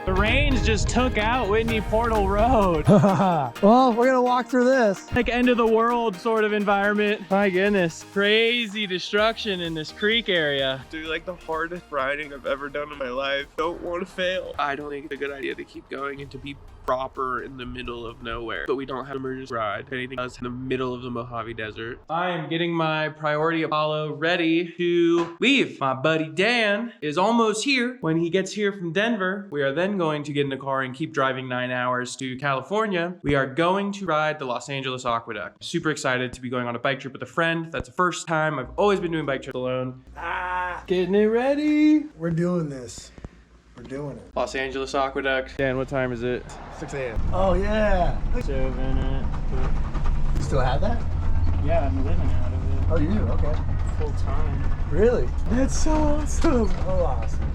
The rains just took out Whitney Portal Road. Well, we're gonna walk through this. Like end of the world sort of environment. My goodness. Crazy destruction in this creek area. Dude, like the hardest riding I've ever done in my life. Don't want to fail. I don't think it's a good idea to keep going and to be proper in the middle of nowhere. But we don't have an emergency ride. If anything else in the middle of the Mojave Desert. I am getting my Priority Apollo ready to leave. My buddy Dan is almost here. When he gets here from Denver, we are then going to get in the car and keep driving 9 hours to California. We are going to ride the Los Angeles Aqueduct. Super excited to be going on a bike trip with a friend. That's the first time. I've always been doing bike trips alone. Getting it ready. We're doing this. We're doing it. Los Angeles Aqueduct. Dan, what time is it? 6 a.m. Oh, yeah. 7. You still have that? Yeah, I'm living out of it. Oh, you do? Okay. Full time. Really? That's so awesome. So awesome.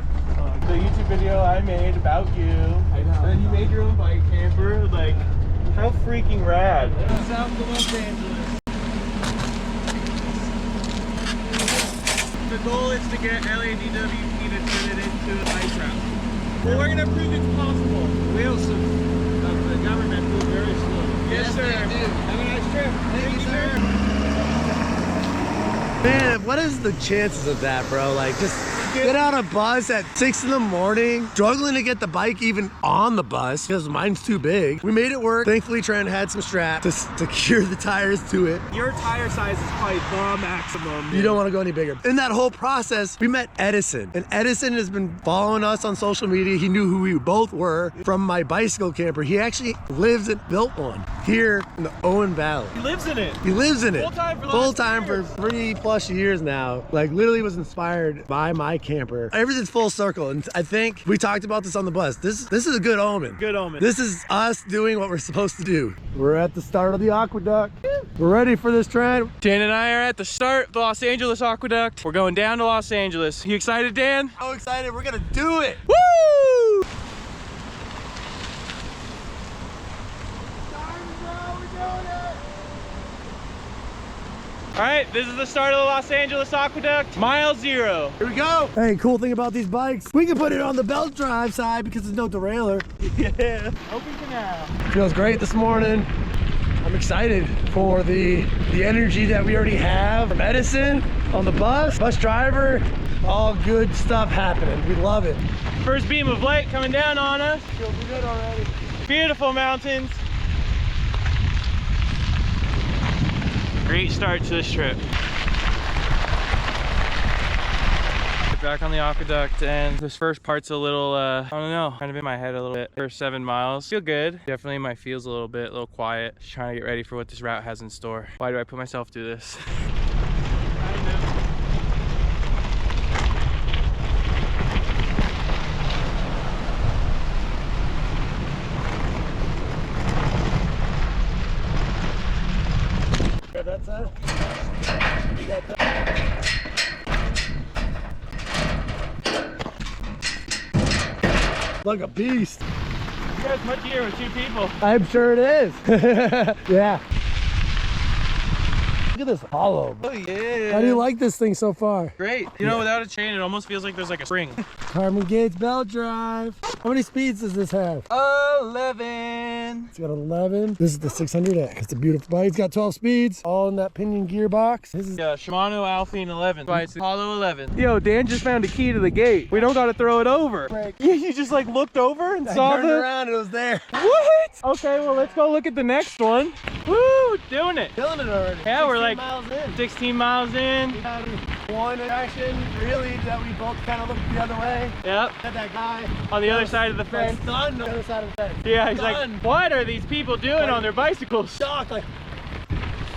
The YouTube video I made about you. I know. And you made your own bike camper. Like, how freaking rad. This is out to Los Angeles. The goal is to get LADWP to turn it into a bike route. Well, we're gonna prove it's possible. The wheels of the government move very slow. Yes, sir. Have a nice trip. Thank you, sir. Man, what is the chances of that, bro? Like, just get on a bus at 6 in the morning, struggling to get the bike even on the bus because mine's too big. We made it work. Thankfully, Trent had some strap to secure the tires to it. Your tire size is probably the maximum. You don't want to go any bigger. In that whole process, we met Edison. And Edison has been following us on social media. He knew who we both were from my bicycle camper. He actually lives and built one here in the Owens Valley. He lives in it. He lives in it. Full time for 3+ years now. Like, literally was inspired by my camper. Everything's full circle, and I think we talked about this on the bus. This is a good omen. Good omen. This is us doing what we're supposed to do. We're at the start of the aqueduct. We're ready for this, Trent. Dan and I are at the start of the Los Angeles Aqueduct. We're going down to Los Angeles. You excited, Dan? So excited. We're gonna do it. Woo! All right, this is the start of the Los Angeles Aqueduct, mile 0. Here we go. Hey, cool thing about these bikes, we can put it on the belt drive side because there's no derailleur. Yeah. Open canal. Feels great this morning. I'm excited for the energy that we already have from Edison on the bus driver. All good stuff happening. We love it. First beam of light coming down on us. Feels good already. Beautiful mountains. Great start to this trip. Back on the aqueduct, and this first part's a little, I don't know, kind of in my head a little bit. First 7 miles, feel good. Definitely my feels a little bit, a little quiet. Just trying to get ready for what this route has in store. Why do I put myself through this? That's it. Like a beast. You guys much here with 2 people. I'm sure it is. Yeah. Look at this hollow. Oh yeah. How do you like this thing so far? Great. You know, without a chain, it almost feels like there's like a spring. Harmon Gates belt drive. How many speeds does this have? 11. It's got 11. This is the 600X. It's a beautiful bike. It's got 12 speeds, all in that pinion gearbox. This is Shimano Alphine 11. Why it's Apollo 11. Yo, Dan just found a key to the gate. We don't got to throw it over. Break. You just like looked over and saw turned around, it was there. What? Okay, well let's go look at the next one. Woo, doing it. Killing it already. Yeah, we're like miles in. 16 miles in. We had one action, really, that we both kind of looked the other way. Yep. Had that guy On the other side of the fence. Done on the other side of the fence. Yeah, he's Done. like, what are these people doing on their bicycles? Shocked, like.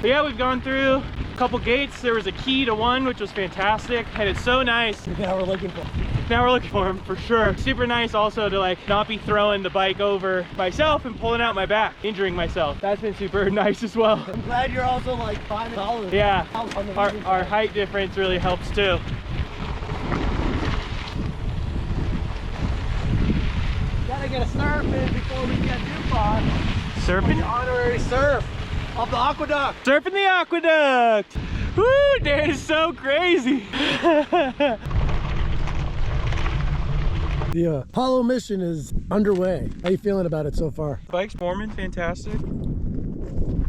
But yeah, we've gone through a couple gates. There was a key to one, which was fantastic. And it's so nice. Now we're looking for. Now we're looking for him for sure. Super nice also to like not be throwing the bike over myself and pulling out my back, injuring myself. That's been super nice as well. I'm glad you're also like finding all of it. Yeah, our height difference really helps too. Gotta get a surf in before we get too far. Surfing? The honorary surf of the aqueduct. Surfing the aqueduct. Woo, Dan is so crazy. The Apollo mission is underway. How you feeling about it so far? Bike's forming fantastic.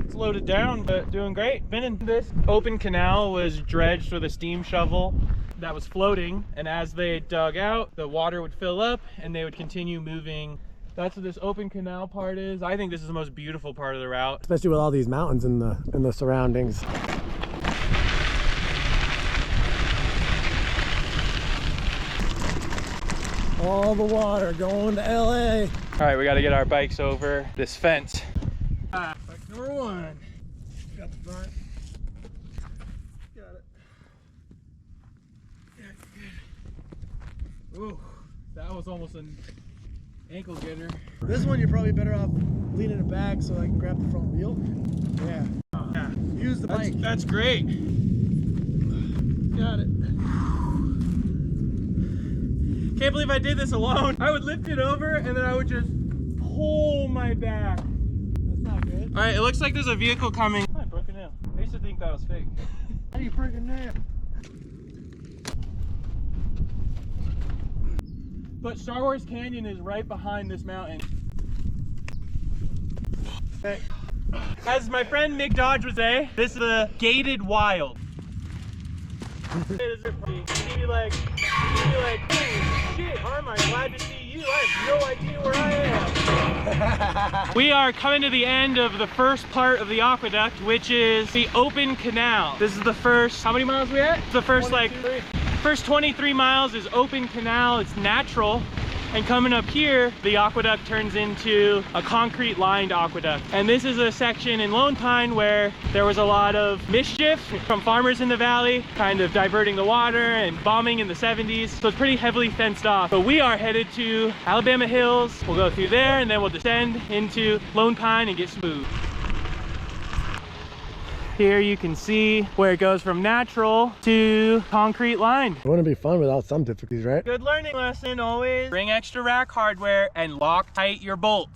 It's loaded down, but doing great. Been in this open canal was dredged with a steam shovel that was floating, and as they dug out, the water would fill up and they would continue moving. That's what this open canal part is. I think this is the most beautiful part of the route. Especially with all these mountains in the surroundings. All the water going to LA. All right, we got to get our bikes over this fence. Bike number one. Got the front. Got it. Yeah, good. Ooh, that was almost an ankle getter. This one you're probably better off leaning it back so I can grab the front wheel. Yeah. Yeah. Use the bike. That's great. Got it. Can't believe I did this alone. I would lift it over and then I would just pull my back. That's not good. All right, it looks like there's a vehicle coming. I broke a nail. I used to think that was fake. How do you break a nail? But Star Wars Canyon is right behind this mountain. Hey. As my friend Mick Dodge would say, this is a gated wild. You'd be like, holy shit, Arm, I'm glad to see you. I have no idea where I am. We are coming to the end of the first part of the aqueduct, which is the open canal. This is the first, how many miles we at? It's the first 23. First 23 miles is open canal. It's natural. And coming up here, the aqueduct turns into a concrete lined aqueduct. And this is a section in Lone Pine where there was a lot of mischief from farmers in the valley, kind of diverting the water and bombing in the 70s. So it's pretty heavily fenced off. But we are headed to Alabama Hills. We'll go through there and then we'll descend into Lone Pine and get some food. Here you can see where it goes from natural to concrete lined. It wouldn't be fun without some difficulties, right? Good learning lesson always. Bring extra rack hardware and lock tight your bolt.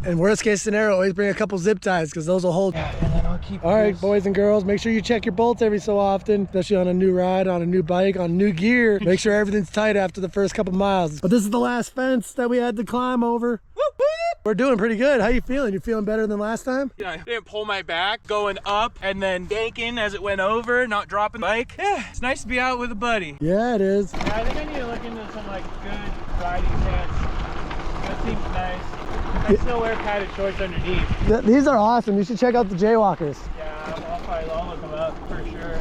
And worst case scenario, always bring a couple zip ties because those will hold. Yeah, and then I'll keep All right, this. boys and girls, make sure you check your bolts every so often, especially on a new ride, on a new bike, on new gear. Make sure everything's tight after the first couple miles. But this is the last fence that we had to climb over. Whoop, whoop. We're doing pretty good. How you feeling? You feeling better than last time? Yeah, I didn't pull my back going up and then yanking as it went over, not dropping the bike. Yeah, it's nice to be out with a buddy. Yeah, it is. Yeah, I think I need to look into some like good riding pants. That seems nice. I still wear padded shorts underneath. These are awesome. You should check out the Jaywalkers. Yeah, I'll look them up for sure.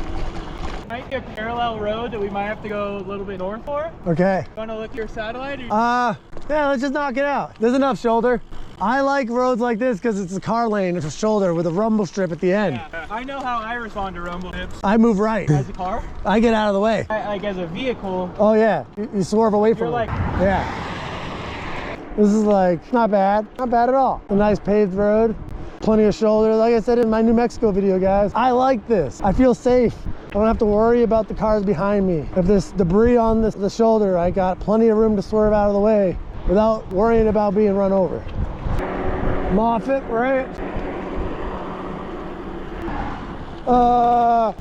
Might be a parallel road that we might have to go a little bit north for. Okay. Want to look your satellite? Or... Yeah, let's just knock it out. There's enough shoulder. I like roads like this because it's a car lane. It's a shoulder with a rumble strip at the end. Yeah, I know how I respond to rumble strips. I move right. As a car? I get out of the way. Like as a vehicle. Oh yeah, you swerve away from You're it. like... Yeah. This is like, not bad. Not bad at all. A nice paved road. Plenty of shoulder. Like I said in my New Mexico video, guys, I like this. I feel safe. I don't have to worry about the cars behind me. If there's debris on the shoulder, I got plenty of room to swerve out of the way without worrying about being run over. Moffett, right? I'll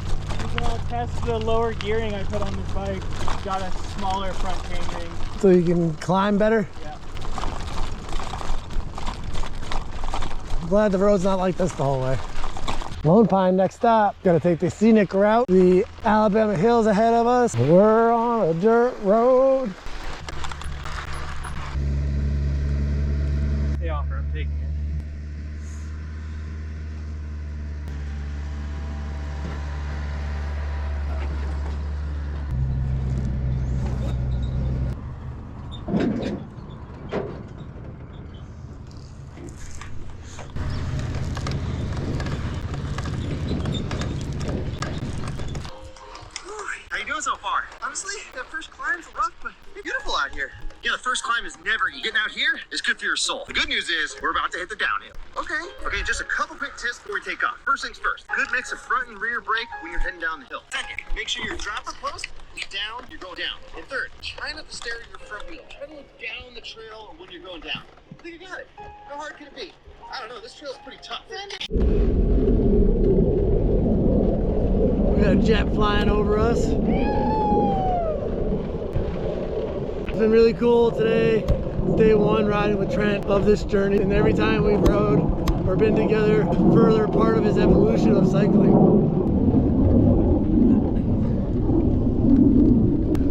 test the lower gearing I put on this bike. Got a smaller front chainring. So you can climb better? Yeah. I'm glad the road's not like this the whole way. Lone Pine, next stop. Gotta take the scenic route. The Alabama Hills ahead of us. We're on a dirt road. The offer, I'm taking it. How you doing so far? Honestly, that first climb's rough, but it's beautiful out here. Yeah, the first climb is never easy. Getting out here is good for your soul. The good news is we're about to hit the downhill. Okay, just a couple quick tips before we take off. First things first, good mix of front and rear brake when you're heading down the hill. Second, make sure your dropper post is down, you're going down. And third, try not to stare at your front wheel. Try to look down the trail when you're going down. I think you got it. How hard can it be? I don't know, this trail's pretty tough. We got a jet flying over us. It's been really cool today. It's day one riding with Trent of this journey, and every time we've rode or been together, further part of his evolution of cycling.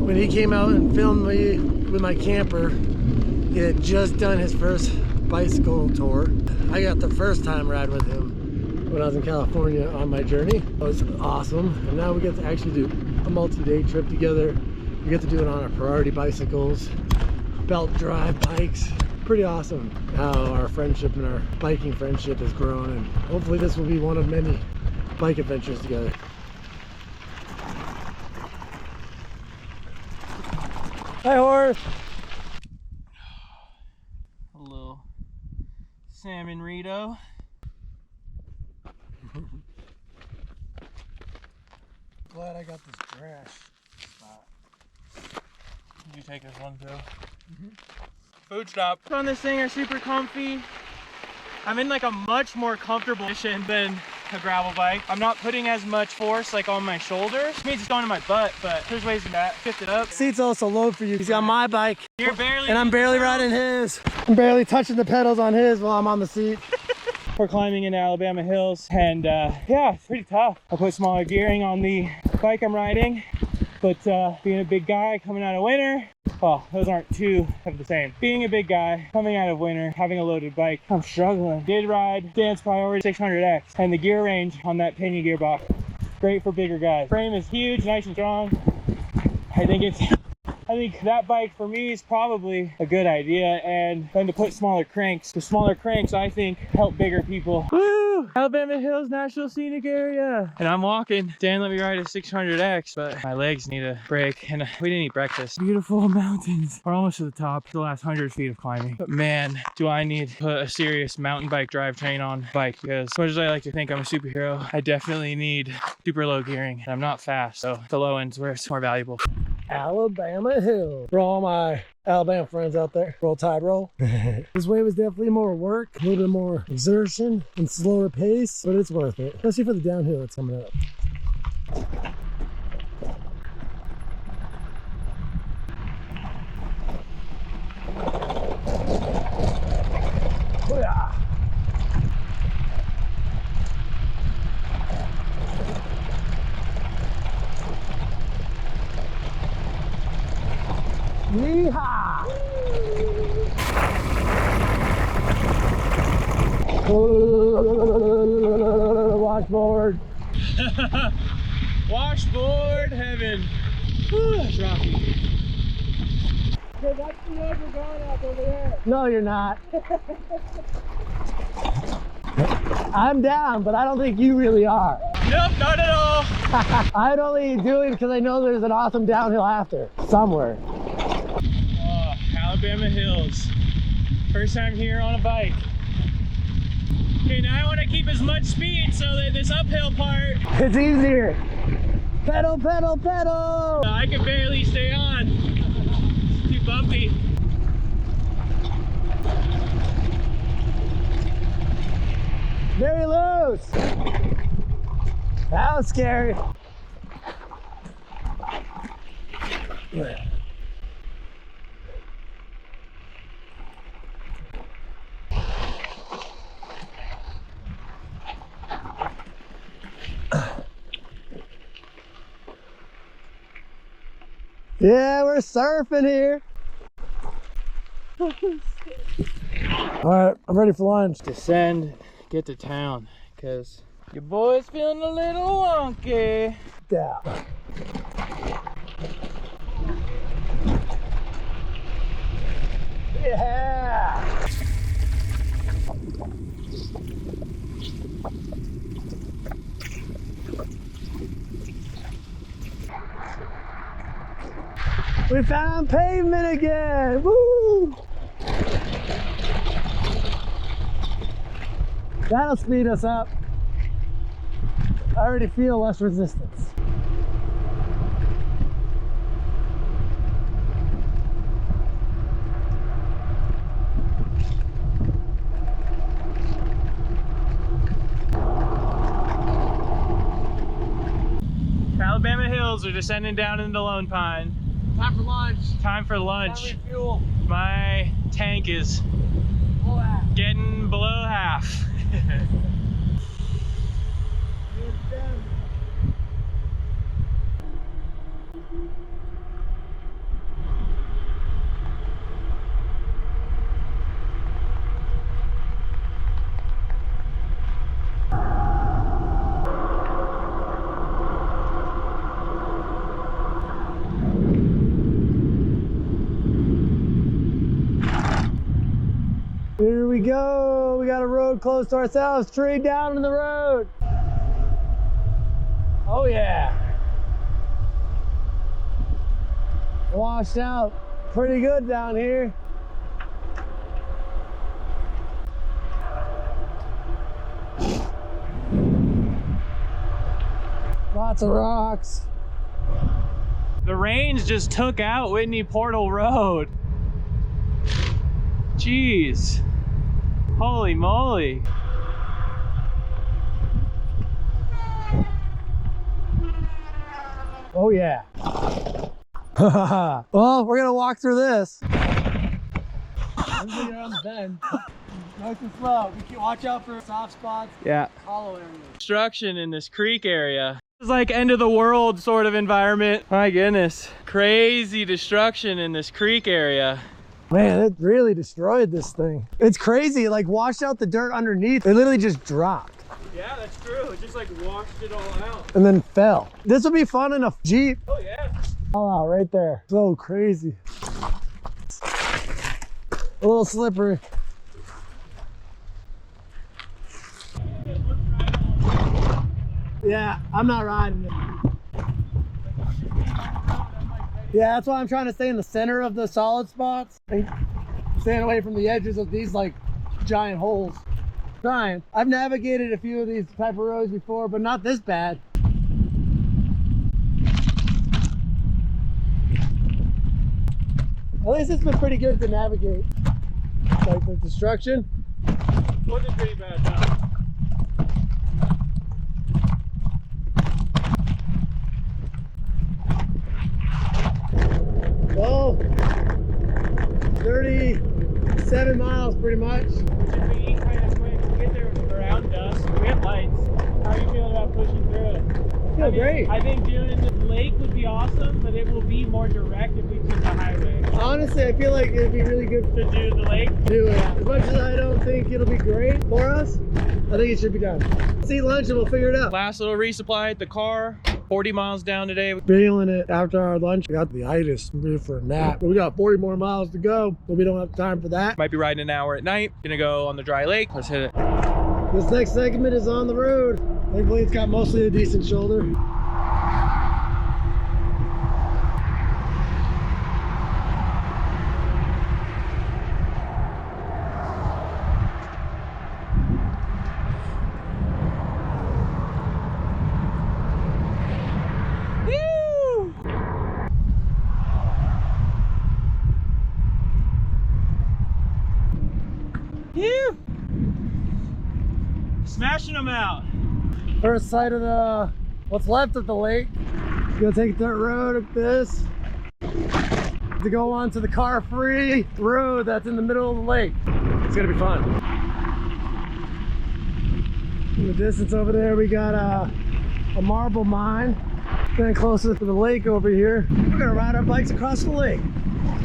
When he came out and filmed me with my camper, he had just done his first bicycle tour. I got the first time ride with him when I was in California on my journey. It was awesome, and now we get to actually do a multi-day trip together. We get to do it on our priority bicycles, belt drive bikes. Pretty awesome how our friendship and our biking friendship has grown, and hopefully this will be one of many bike adventures together. Hi, horse. A little salmon Rito. Glad I got this grass spot. Did you take this one too? Food stop. On this thing are super comfy. I'm in like a much more comfortable position than a gravel bike. I'm not putting as much force like on my shoulders. It means it's going to my butt, but there's ways to that. Shift it up. Seat's also low for you. He's got my bike. You're barely. And I'm barely riding his. I'm barely touching the pedals on his while I'm on the seat. We're climbing into Alabama hills, and yeah, it's pretty tough. I put smaller gearing on the bike I'm riding, but being a big guy coming out of winter, well, those aren't two of the same. Being a big guy coming out of winter, having a loaded bike, I'm struggling. Did ride Dan's Priority 600X, and the gear range on that pinion gearbox, great for bigger guys. Frame is huge, nice and strong. I think that bike for me is probably a good idea, and then to put smaller cranks. The smaller cranks, I think, help bigger people. Woo! Alabama Hills National Scenic Area. And I'm walking. Dan let me ride a 600X, but my legs need a break, and we didn't eat breakfast. Beautiful mountains. We're almost to the top, the last 100 feet of climbing. But man, do I need to put a serious mountain bike drivetrain on bike, because as much as I like to think I'm a superhero, I definitely need super low gearing, and I'm not fast, so the low end's where it's more valuable. Alabama Hill. For all my Alabama friends out there, roll tide roll. This way was definitely more work, a little bit more exertion and slower pace, but it's worth it, especially for the downhill that's coming up. Yeehaw! Washboard. Washboard heaven. Whew, that's rocky. Hey, that's the road we're going up over there. No, you're not. I'm down, but I don't think you really are. Nope, not at all. I'd only do it because I know there's an awesome downhill after, somewhere. Oh, Alabama Hills. First time here on a bike. Okay, now I want to keep as much speed so that this uphill part, It's easier. Pedal, pedal, pedal. I can barely stay on. It's too bumpy. Very loose. That was scary. Yeah, we're surfing here. All right, I'm ready for lunch. Descend, get to town, because your boy's feeling a little wonky. Yeah. Yeah. We found pavement again. Woo! That'll speed us up. I already feel less resistance. Alabama Hills are descending down into Lone Pine. Time for lunch. Time for lunch. Time to refuel. My tank is getting below half. Here we go. We got a road close to ourselves. Tree down in the road. Oh yeah. Washed out pretty good down here. Lots of rocks. The rains just took out Whitney Portal Road. Jeez. Holy moly. Oh yeah. Well, we're gonna walk through this. Everybody around the bend. Nice and slow. We can watch out for soft spots. Yeah. Hollow areas. Construction in this creek area. It's like end of the world sort of environment. My goodness. Crazy destruction in this creek area. Man, it really destroyed this thing. It's crazy, it like washed out the dirt underneath. It literally just dropped. Yeah, that's true. It just like washed it all out. And then fell. This would be fun in a Jeep. Oh yeah. All out right there. So crazy. A little slippery. Yeah, I'm not riding it. Yeah, that's why I'm trying to stay in the center of the solid spots and staying away from the edges of these like giant holes. Trying. I've navigated a few of these type of roads before, but not this bad. At least it's been pretty good to navigate. Like the destruction. Wasn't pretty bad now. Well, 37 miles pretty much. Should be kind of quick. We'll get there around dusk. We have lights. How are you feeling about pushing through it? I feel great. I think doing the lake would be awesome, but it will be more direct if we took the highway. Honestly, I feel like it'd be really good To do the lake? to do it. As much as I don't think it'll be great for us, I think it should be done. Let's eat lunch and we'll figure it out. Last little resupply at the car. 40 miles down today. Feeling it after our lunch. We got the itis. We're due for a nap. But we got 40 more miles to go, but we don't have time for that. Might be riding an hour at night. Gonna go on the dry lake. Let's hit it. This next segment is on the road. Thankfully, it's got mostly a decent shoulder. Smashing them out. First sight of the what's left of the lake. Gonna take dirt road like this to go on to the car-free road that's in the middle of the lake. It's gonna be fun. In the distance over there, we got a marble mine. Getting closer to the lake over here. We're gonna ride our bikes across the lake,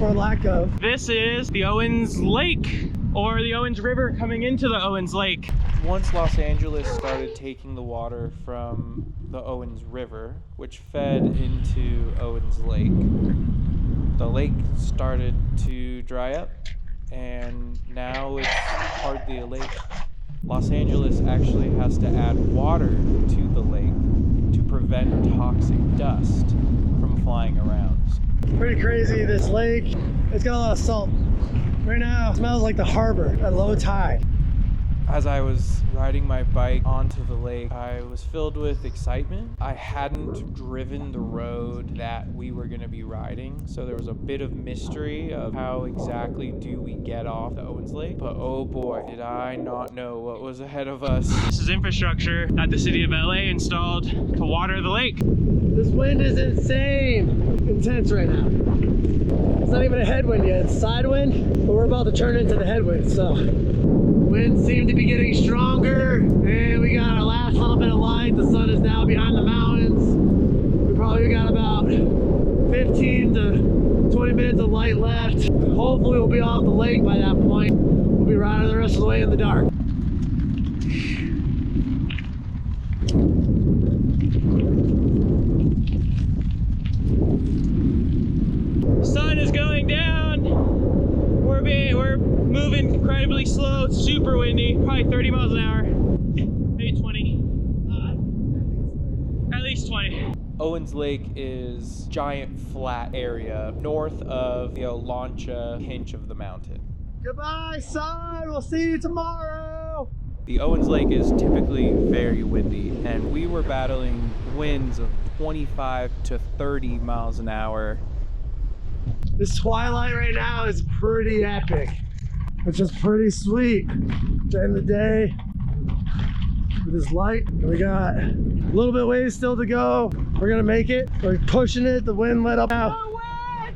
or lack of. This is the Owens Lake, or the Owens River coming into the Owens Lake. Once Los Angeles started taking the water from the Owens River, which fed into Owens Lake, the lake started to dry up, and now it's hardly a lake. Los Angeles actually has to add water to the lake to prevent toxic dust from flying around. Pretty crazy, this lake. It's got a lot of salt. Right now, it smells like the harbor at low tide. As I was riding my bike onto the lake, I was filled with excitement. I hadn't driven the road that we were going to be riding, so there was a bit of mystery of how exactly do we get off the Owens Lake. But oh boy, did I not know what was ahead of us. This is infrastructure that the city of LA installed to water the lake. This wind is insane. intense right now. It's not even a headwind yet, it's side wind, but we're about to turn into the headwind, so. Winds seem to be getting stronger, and we got our last little bit of light. The sun is now behind the mountains. We probably got about 15 to 20 minutes of light left. Hopefully we'll be off the lake by that point. We'll be riding the rest of the way in the dark. Sun is going down. We're moving incredibly slow. It's super windy, probably 30 miles an hour, maybe 20. At least 20. Owens Lake is giant flat area north of the Olancha hinge of the mountain. Goodbye, sun. We'll see you tomorrow. The Owens Lake is typically very windy, and we were battling winds of 25 to 30 miles an hour. This twilight right now is pretty epic. It's just pretty sweet. At the end of the day, with this light, we got a little bit ways still to go. We're gonna make it. We're pushing it. The wind let up now. No way!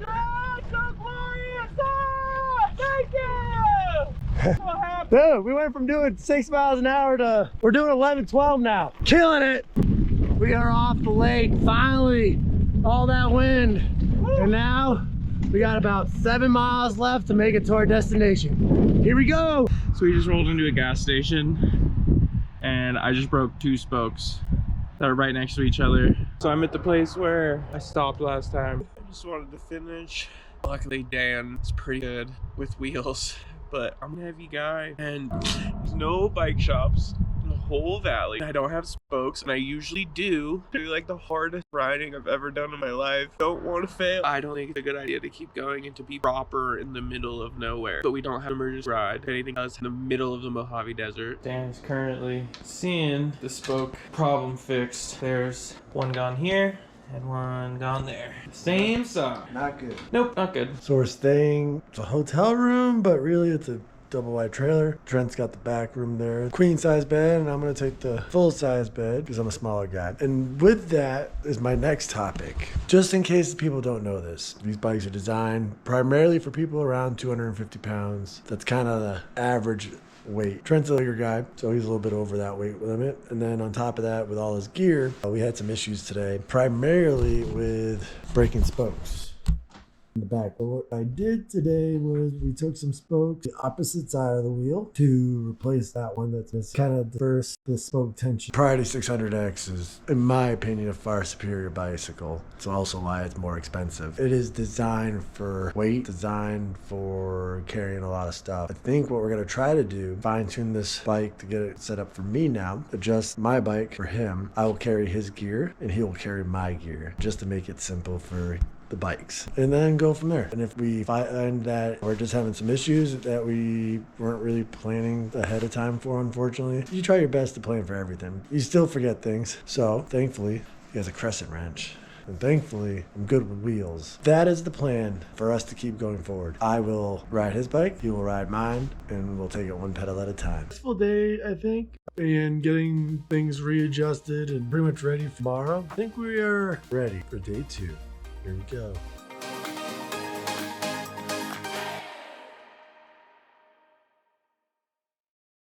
Oh, so glorious! Oh, thank you! So happy. Dude, we went from doing 6 miles an hour to we're doing 11, 12 now. Killing it. We are off the lake, finally. All that wind. And now we got about 7 miles left to make it to our destination. Here we go. So we just rolled into a gas station, and I just broke 2 spokes that are right next to each other. So I'm at the place where I stopped last time. I just wanted to finish. Luckily, Dan is pretty good with wheels, but I'm a heavy guy, and there's no bike shops in the whole valley. I don't have spokes, and I usually do like the hardest riding I've ever done in my life. Don't want to fail. I don't think it's a good idea to keep going and to be proper in the middle of nowhere. But we don't have an emergency ride. If anything else, in the middle of the Mojave Desert. Dan is currently seeing the spoke problem fixed. There's one gone here and one gone there. Same side. Not good. Nope, not good. So we're staying, it's a hotel room, but really it's a double wide trailer. Trent's got the back room there. Queen size bed, and I'm gonna take the full size bed because I'm a smaller guy. And with that is my next topic. Just in case people don't know this, these bikes are designed primarily for people around 250 pounds. That's kind of the average weight. Trent's a bigger guy, so he's a little bit over that weight limit. And then on top of that, with all his gear, we had some issues today, primarily with breaking spokes in the back. But what I did today was we took some spokes, the opposite side of the wheel, to replace that one that's missing. Kind of reverse the spoke tension. Priority 600X is, in my opinion, a far superior bicycle. It's also why it's more expensive. It is designed for weight, designed for carrying a lot of stuff. I think what we're gonna try to do, fine tune this bike to get it set up for me now, adjust my bike for him. I will carry his gear and he will carry my gear, just to make it simple for the bikes, and then go from there. And if we find that we're just having some issues that we weren't really planning ahead of time for, unfortunately, you try your best to plan for everything. You still forget things. So thankfully he has a crescent wrench, and thankfully I'm good with wheels. That is the plan for us to keep going forward. I will ride his bike, he will ride mine, and we'll take it one pedal at a time. Full day, I think, and getting things readjusted and pretty much ready for tomorrow. I think we are ready for day 2. Here we go.